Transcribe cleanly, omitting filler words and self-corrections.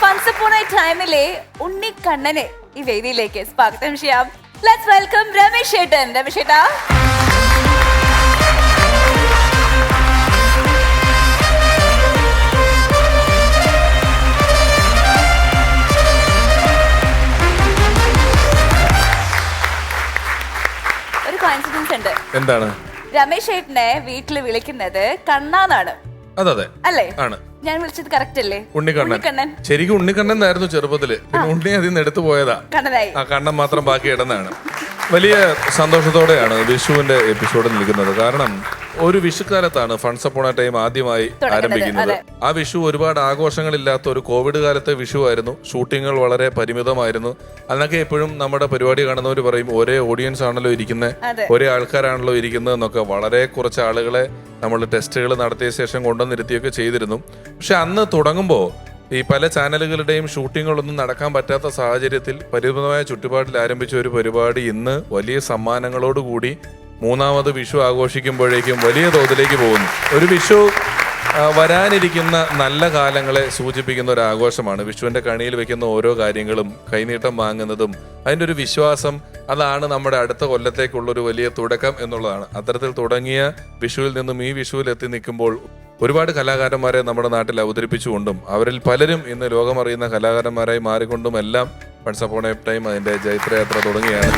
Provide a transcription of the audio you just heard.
Once upon A ടൈമിലെ ഉണ്ണിക്കണ്ണനെ ഈ വേദിയിലേക്ക് സ്വാഗതം ചെയ്യാം. ലെറ്റ്സ് വെൽക്കം രമേശ് ഏട്ടൻ. രമേശ് ഏട്ടാ, ഒരു കോയിൻസിഡൻസ് ഉണ്ട്. എന്താണ്? രമേശ് ഏട്ടനെ വീട്ടിൽ വിളിക്കുന്നത് കണ്ണാന്നാണ്. അതെ അല്ലേ? ആണ്. ഞാൻ വിളിച്ചത് കറക്റ്റ് അല്ലേ? ഉണ്ണിക്കണ്ണൻ. ശരിക്കും ഉണ്ണിക്കണ്ണൻ എന്നായിരുന്നു ചെറുപ്പത്തില്. പിന്നെ ഉണ്ണി അതിൽ നിന്ന് എടുത്തു പോയതാ. കണ്ണനായി. ആ കണ്ണൻ മാത്രം ബാക്കി ഇടുന്നതാണ്. വലിയ സന്തോഷത്തോടെയാണ് വിഷുവിന്റെ എപ്പിസോഡിൽ നിൽക്കുന്നത്. കാരണം ഒരു വിഷുക്കാലത്താണ് ഫൺസ് അപ്പോൺ എ ടൈം ആദ്യമായി ആരംഭിക്കുന്നത്. ആ വിഷു ഒരുപാട് ആഘോഷങ്ങളില്ലാത്ത ഒരു കോവിഡ് കാലത്തെ വിഷു ആയിരുന്നു. ഷൂട്ടിങ്ങുകൾ വളരെ പരിമിതമായിരുന്നു. അന്നൊക്കെ എപ്പോഴും നമ്മുടെ പരിപാടി കാണുന്നവർ പറയും ഒരേ ഓഡിയൻസ് ആണല്ലോ ഇരിക്കുന്നത്, ഒരേ ആൾക്കാരാണല്ലോ ഇരിക്കുന്നത് എന്നൊക്കെ. വളരെ കുറച്ച് ആളുകളെ നമ്മൾ ടെസ്റ്റുകൾ നടത്തിയ ശേഷം കൊണ്ടുവന്നിരുത്തിയൊക്കെ ചെയ്തിരുന്നു. പക്ഷെ അന്ന് തുടങ്ങുമ്പോൾ ഈ പല ചാനലുകളുടെയും ഷൂട്ടിങ്ങുകളൊന്നും നടക്കാൻ പറ്റാത്ത സാഹചര്യത്തിൽ പരിമിതമായ ചുറ്റുപാടിൽ ആരംഭിച്ച ഒരു പരിപാടി ഇന്ന് വലിയ സമ്മാനങ്ങളോടുകൂടി മൂന്നാമത് വിഷു ആഘോഷിക്കുമ്പോഴേക്കും വലിയ തോതിലേക്ക് പോകുന്നു. ഒരു വിഷു വരാനിരിക്കുന്ന നല്ല കാലങ്ങളെ സൂചിപ്പിക്കുന്ന ഒരു ആഘോഷമാണ്. വിഷുവിന്റെ കണിയിൽ വെക്കുന്ന ഓരോ കാര്യങ്ങളും, കൈനീട്ടം വാങ്ങുന്നതും, അതിൻ്റെ ഒരു വിശ്വാസം, അതാണ് നമ്മുടെ അടുത്ത കൊല്ലത്തേക്കുള്ളൊരു വലിയ തുടക്കം എന്നുള്ളതാണ്. അത്തരത്തിൽ തുടങ്ങിയ വിഷുവിൽ നിന്നും ഈ വിഷുവിൽ എത്തി നിൽക്കുമ്പോൾ ഒരുപാട് കലാകാരന്മാരെ നമ്മുടെ നാട്ടിൽ അവതരിപ്പിച്ചുകൊണ്ടും അവരിൽ പലരും ഇന്ന് ലോകമറിയുന്ന കലാകാരന്മാരായി മാറിക്കൊണ്ടും എല്ലാം വൺസ് അപ്പോൺ എ ടൈം അതിന്റെ ജൈത്രയാത്ര തുടങ്ങിയാണ്.